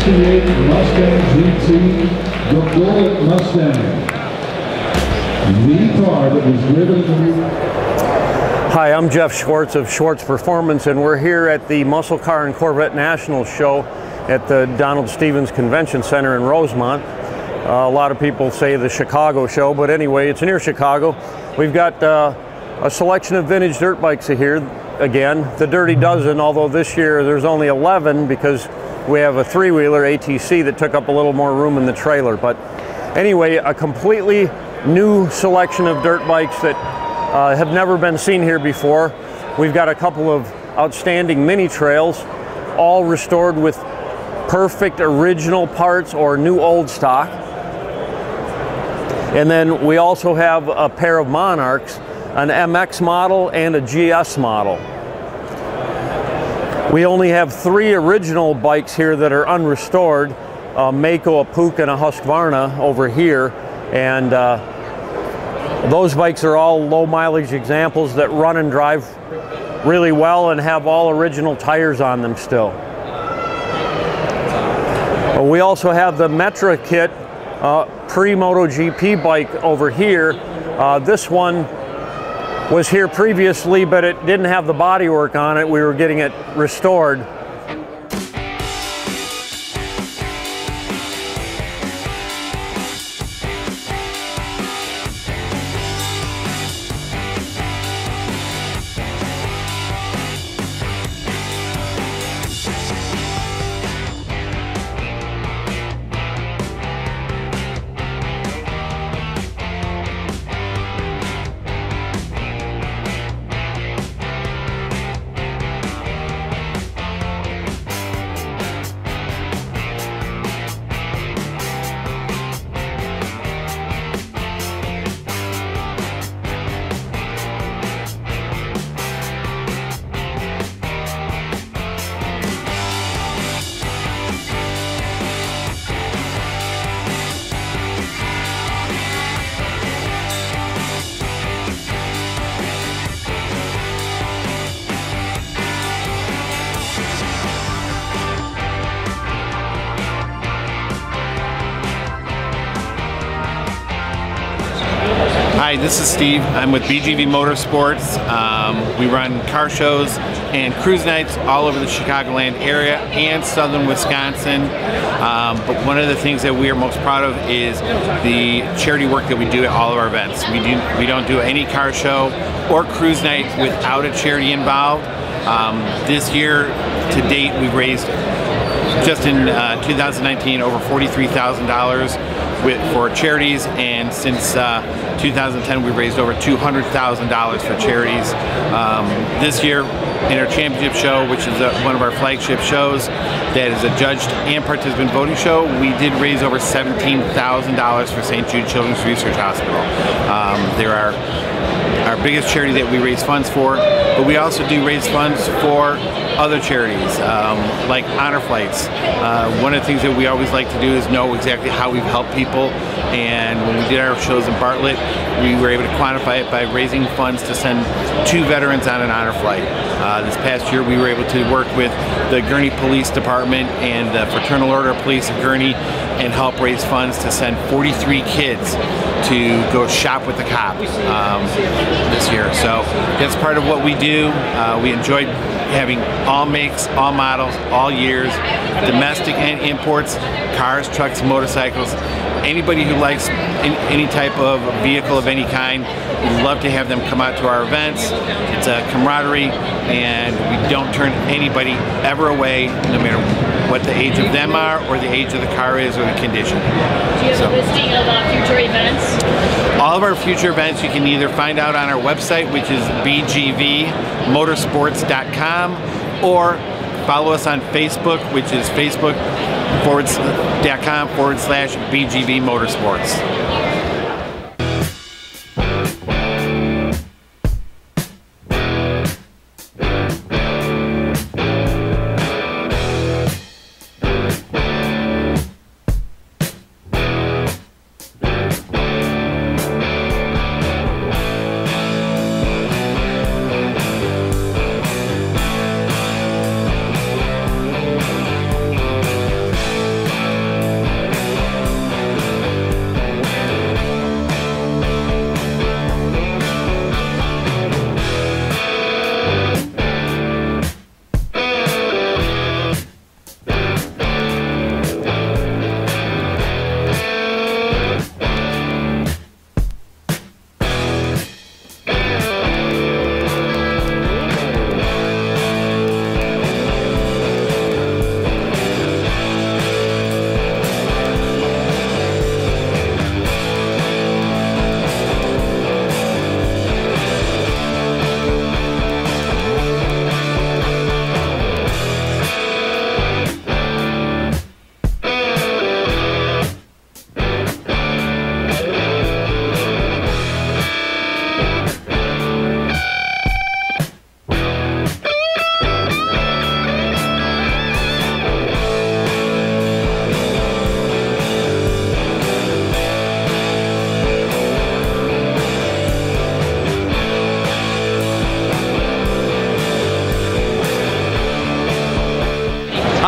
'68 Mustang GT, the Bullet Mustang. The car that was driven. Hi, I'm Jeff Schwartz of Schwartz Performance, and we're here at the Musclecar and Corvette National Show at the Donald Stevens Convention Center in Rosemont. A lot of people say the Chicago show, but anyway, it's near Chicago. We've got a selection of vintage dirt bikes here again, the Dirty Dozen, although this year there's only 11 because we have a three-wheeler ATC that took up a little more room in the trailer. But anyway, a completely new selection of dirt bikes that have never been seen here before. We've got a couple of outstanding mini trails, all restored with perfect original parts or new old stock. And then we also have a pair of Monarchs, an MX model and a GS model. We only have 3 original bikes here that are unrestored, a Mako, a Puch, and a Husqvarna over here. And those bikes are all low mileage examples that run and drive really well and have all original tires on them still. We also have the Metra kit pre-MotoGP bike over here. This one was here previously, but it didn't have the bodywork on it. We were getting it restored. Hi, this is Steve. I'm with BGV Motorsports. We run car shows and cruise nights all over the Chicagoland area and southern Wisconsin. But one of the things that we are most proud of is the charity work that we do at all of our events. We don't do any car show or cruise night without a charity involved. This year, to date, we've raised just in 2019 over $43,000 for charities, and since 2010 we've raised over $200,000 for charities. This year in our championship show, which is one of our flagship shows that is a judged and participant voting show, we did raise over $17,000 for St. Jude Children's Research Hospital. They're our biggest charity that we raise funds for, but we also do raise funds for other charities like honor flights. One of the things that we always like to do is know exactly how we've helped people, and when we did our shows in Bartlett, we were able to quantify it by raising funds to send 2 veterans on an honor flight. This past year we were able to work with the Gurnee Police Department and the Fraternal Order of Police of Gurnee and help raise funds to send 43 kids to go shop with the cops this year. So that's part of what we do. We enjoy having all makes, all models, all years, domestic and imports, cars, trucks, motorcycles. Anybody who likes any type of vehicle of any kind, we'd love to have them come out to our events. It's a camaraderie, and we don't turn anybody ever away, no matter what the age of them are or the age of the car is or the condition. Do you have a listing of future events? All of our future events you can either find out on our website, which is bgvmotorsports.com, or follow us on Facebook, which is facebook.com/BGV Motorsports.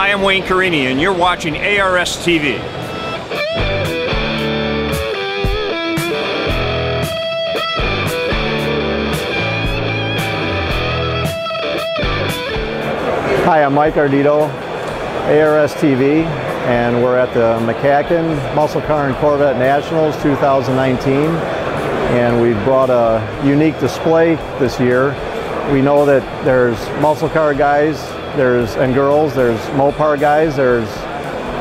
Hi, I'm Wayne Carini, and you're watching ARS TV. Hi, I'm Mike Ardito, ARS TV, and we're at the McCacken Musclecar and Corvette Nationals 2019, and we brought a unique display this year. We know that there's muscle car guys and girls, there's Mopar guys, there's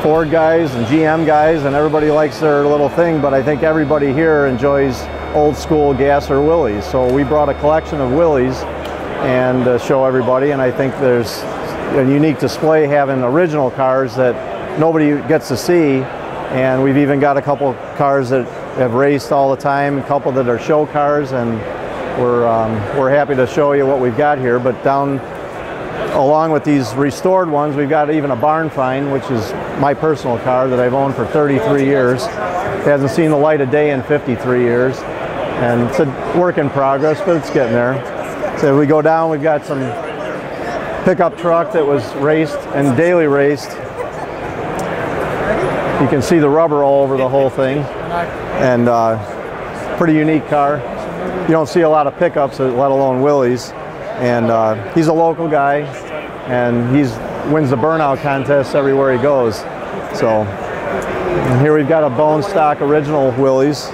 Ford guys and GM guys, and everybody likes their little thing, but I think everybody here enjoys old school gas or Willys. So we brought a collection of Willys and show everybody, and I think there's a unique display having original cars that nobody gets to see, and we've even got a couple cars that have raced all the time, a couple that are show cars, and we're happy to show you what we've got here. But down along with these restored ones, we've got even a barn find, which is my personal car that I've owned for 33 years. It hasn't seen the light of day in 53 years, and it's a work in progress, but it's getting there. So we go down, we've got some pickup truck that was raced and daily raced. You can see the rubber all over the whole thing, and pretty unique car. You don't see a lot of pickups, let alone Willys, and he's a local guy, and he wins the burnout contests everywhere he goes. So and here we've got a bone stock original Willys,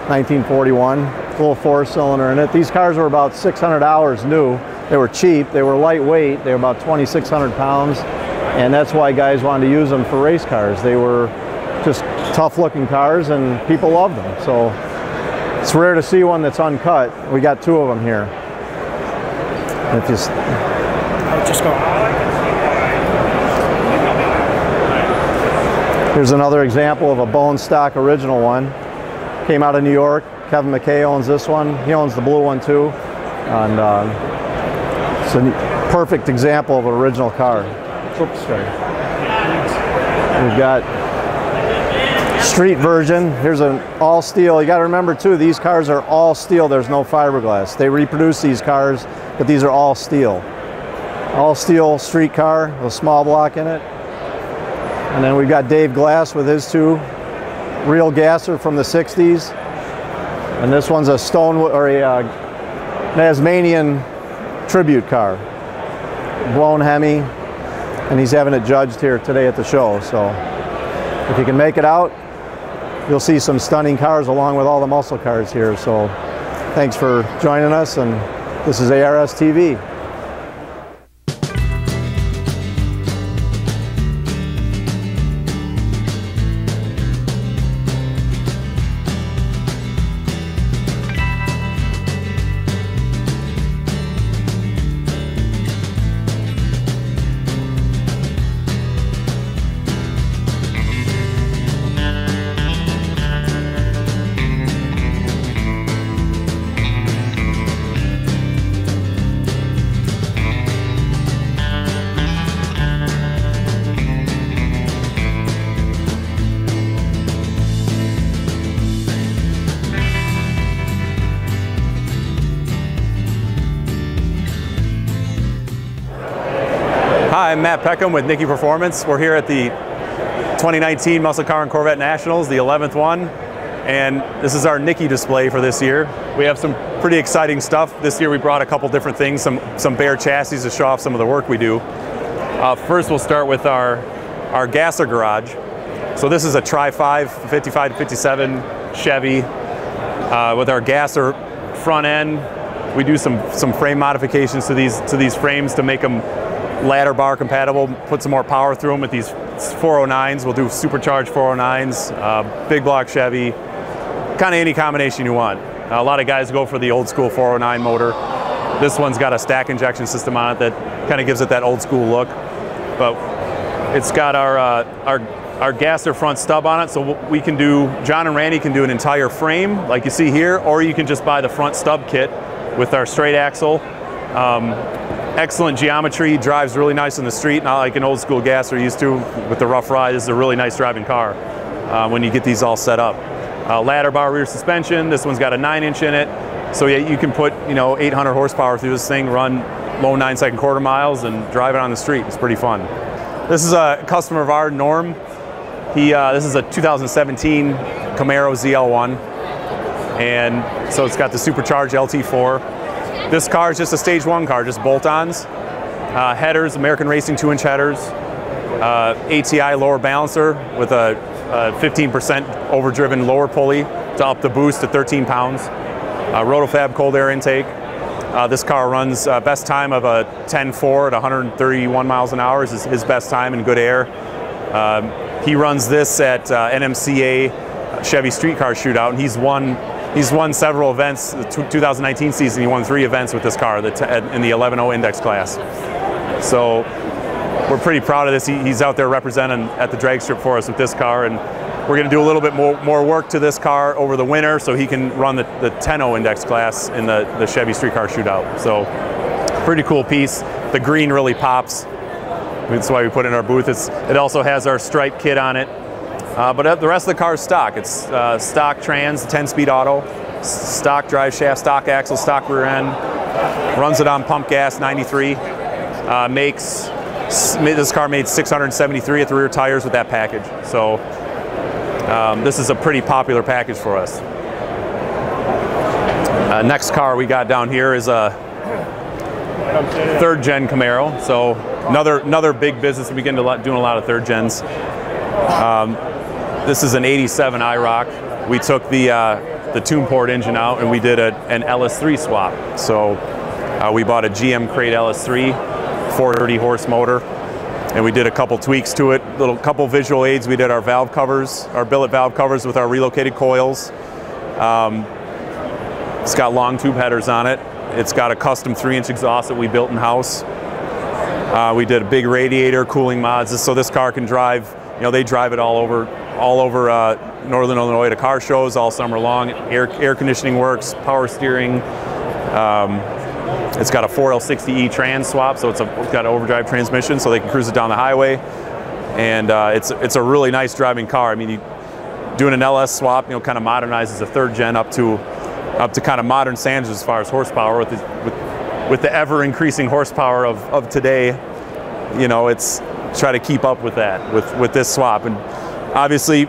1941, full 4-cylinder in it. These cars were about 600 hours new. They were cheap, they were lightweight, they were about 2,600 pounds, and that's why guys wanted to use them for race cars. They were just tough looking cars and people loved them. So it's rare to see one that's uncut. We got two of them here. Just go. Here's another example of a bone stock original one. Came out of New York. Kevin McKay owns this one. He owns the blue one too. And it's a perfect example of an original car. Oops, sorry. We've got street version. Here's an all steel. You got to remember too, these cars are all steel. There's no fiberglass. They reproduce these cars, but these are all steel. All steel street car with a small block in it. And then we've got Dave Glass with his two real gasser from the 60s. And this one's a Tasmanian tribute car, blown Hemi, and he's having it judged here today at the show. So if you can make it out, you'll see some stunning cars along with all the muscle cars here. So thanks for joining us, and this is ARS TV. Hi, I'm Matt Peckham with Nicky Performance. We're here at the 2019 Musclecar and Corvette Nationals, the 11th one, and this is our Nicky display for this year. We have some pretty exciting stuff. This year we brought a couple different things, some bare chassis to show off some of the work we do. First we'll start with our gasser garage. So this is a Tri-5 55 to 57 Chevy with our gasser front end. We do some frame modifications to these frames to make them ladder bar compatible, put some more power through them with these 409s. We'll do supercharged 409s, big block Chevy, kind of any combination you want. A lot of guys go for the old school 409 motor. This one's got a stack injection system on it that kind of gives it that old school look. But it's got our gasser front stub on it, so we can do, John and Randy can do an entire frame like you see here, or you can just buy the front stub kit with our straight axle. Excellent geometry, drives really nice in the street, not like an old school gasser used to with the rough ride. This is a really nice driving car when you get these all set up. Ladder bar rear suspension, this one's got a 9-inch in it, so yeah, you can put 800 horsepower through this thing, run low 9-second quarter miles and drive it on the street. It's pretty fun. This is a customer of ours, Norm. This is a 2017 Camaro ZL1, and so it's got the supercharged LT4. This car is just a stage 1 car, just bolt-ons, headers, American Racing 2-inch headers, ATI lower balancer with a 15% overdriven lower pulley to up the boost to 13 pounds. Rotofab cold air intake. This car runs best time of a 10.4 at 131 miles an hour is his best time in good air. He runs this at NMCA Chevy Street Car Shootout, and he's won several events. The 2019 season, he won 3 events with this car in the 11.0 index class. So we're pretty proud of this. He's out there representing at the drag strip for us with this car, and we're going to do a little bit more work to this car over the winter so he can run the 10.0 index class in the Chevy Street Car Shootout. So pretty cool piece. The green really pops. That's why we put it in our booth. It also has our stripe kit on it. But the rest of the car is stock. It's stock trans, 10-speed auto, stock drive shaft, stock axle, stock rear end. Runs it on pump gas, 93. This car made 673 at the rear tires with that package. So this is a pretty popular package for us. Next car we got down here is a 3rd gen Camaro. So another big business. We get into doing a lot of 3rd gens. This is an 87 IROC. We took the tune port engine out and we did an LS3 swap. So we bought a GM Crate LS3, 430 horse motor, and we did a couple tweaks to it, couple visual aids. We did our valve covers, our billet valve covers with our relocated coils. It's got long tube headers on it. It's got a custom 3-inch exhaust that we built in-house. We did a big radiator, cooling mods, so this car can drive, they drive it all over Northern Illinois to car shows all summer long. Air conditioning works, power steering. It's got a 4L60E trans swap, so it's got an overdrive transmission, so they can cruise it down the highway. And it's a really nice driving car. I mean, doing an LS swap, kind of modernizes a 3rd gen up to kind of modern standards as far as horsepower. With the ever increasing horsepower of today, it's try to keep up with that with this swap. And obviously,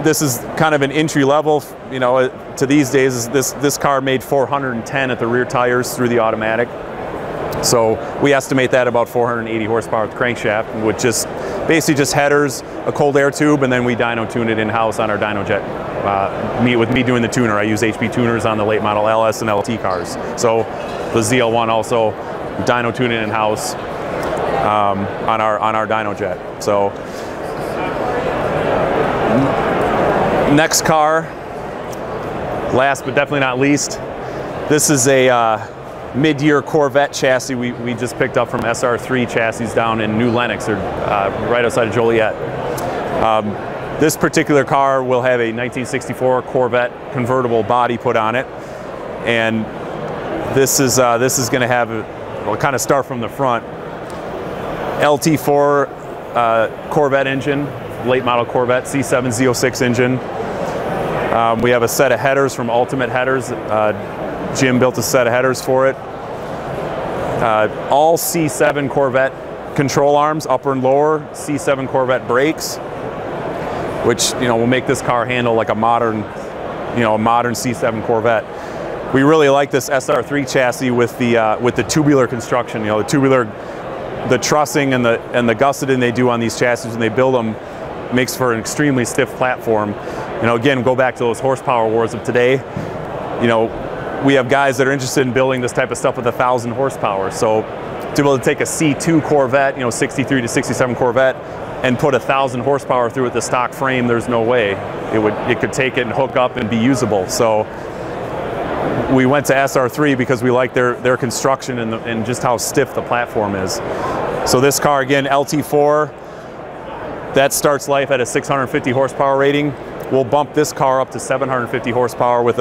this is kind of an entry level, to these days. This car made 410 at the rear tires through the automatic. So we estimate that about 480 horsepower with crankshaft, with basically just headers, a cold air tube, and then we dyno tune it in-house on our dyno jet. With me doing the tuner, I use HP tuners on the late model LS and LT cars. So the ZL1 also dyno tune it in-house on our dyno jet. So next car, last but definitely not least, this is a mid-year Corvette chassis we just picked up from SR3 chassis down in New Lenox, or right outside of Joliet. This particular car will have a 1964 Corvette convertible body put on it, and this is going to have, we'll kind of start from the front. LT4 Corvette engine, late model Corvette C7 Z06 engine. We have a set of headers from Ultimate Headers. Jim built a set of headers for it. All C7 Corvette control arms, upper and lower, C7 Corvette brakes, which will make this car handle like a modern C7 Corvette. We really like this SR3 chassis with the tubular construction. The trussing and the gusseting they do on these chassis when they build them makes for an extremely stiff platform. Again, go back to those horsepower wars of today. We have guys that are interested in building this type of stuff with 1,000 horsepower. So to be able to take a C2 Corvette, 63 to 67 Corvette, and put 1,000 horsepower through it, the stock frame, there's no way it could take it and hook up and be usable. So we went to SR3 because we like their construction and just how stiff the platform is. So this car, again, LT4, that starts life at a 650 horsepower rating. We'll bump this car up to 750 horsepower with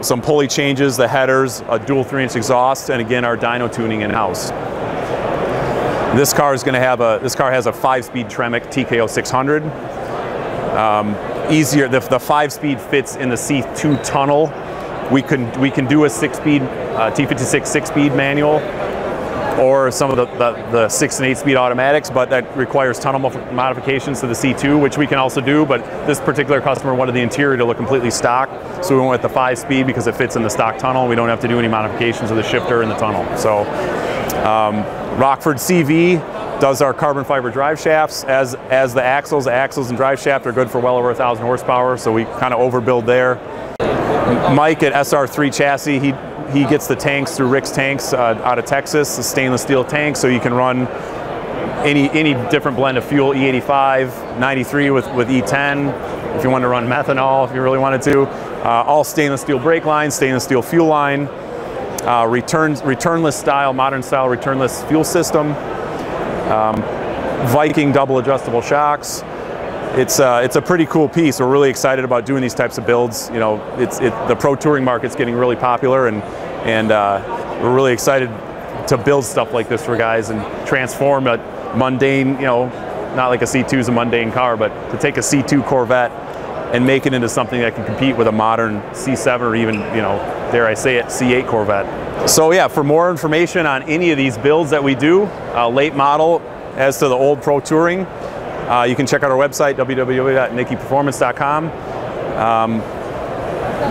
some pulley changes, the headers, a dual 3-inch exhaust, and again our dyno tuning in-house. This car has a 5-speed Tremec TKO 600. Easier, the 5-speed fits in the C2 tunnel. We can do a 6-speed T56 6-speed manual, or some of the 6 and 8 speed automatics, but that requires tunnel modifications to the C2, which we can also do, but this particular customer wanted the interior to look completely stock, so we went with the 5 speed because it fits in the stock tunnel. We don't have to do any modifications of the shifter in the tunnel. So Rockford CV does our carbon fiber drive shafts as the axles and drive shaft are good for well over 1,000 horsepower, so we kind of overbuild there. Mike at SR3 Chassis, he gets the tanks through Rick's Tanks out of Texas, the stainless steel tank, so you can run any different blend of fuel, E85, 93 with E10, if you want to run methanol, if you really wanted to. All stainless steel brake lines, stainless steel fuel line, returnless style, modern style returnless fuel system, Viking double adjustable shocks. It's a pretty cool piece. We're really excited about doing these types of builds. You know, the pro touring market's getting really popular, and we're really excited to build stuff like this for guys and transform a mundane, you know, not like a C2 is a mundane car, but to take a C2 Corvette and make it into something that can compete with a modern C7 or even, you know, dare I say it, C8 Corvette. So yeah, for more information on any of these builds that we do, late model as to the old pro touring, you can check out our website, www.nickyperformance.com.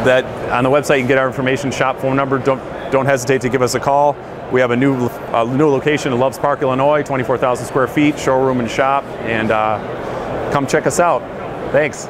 That on the website you can get our information, shop phone number. Don't hesitate to give us a call. We have a new location in Loves Park, Illinois, 24,000 square feet, showroom and shop, and come check us out. Thanks.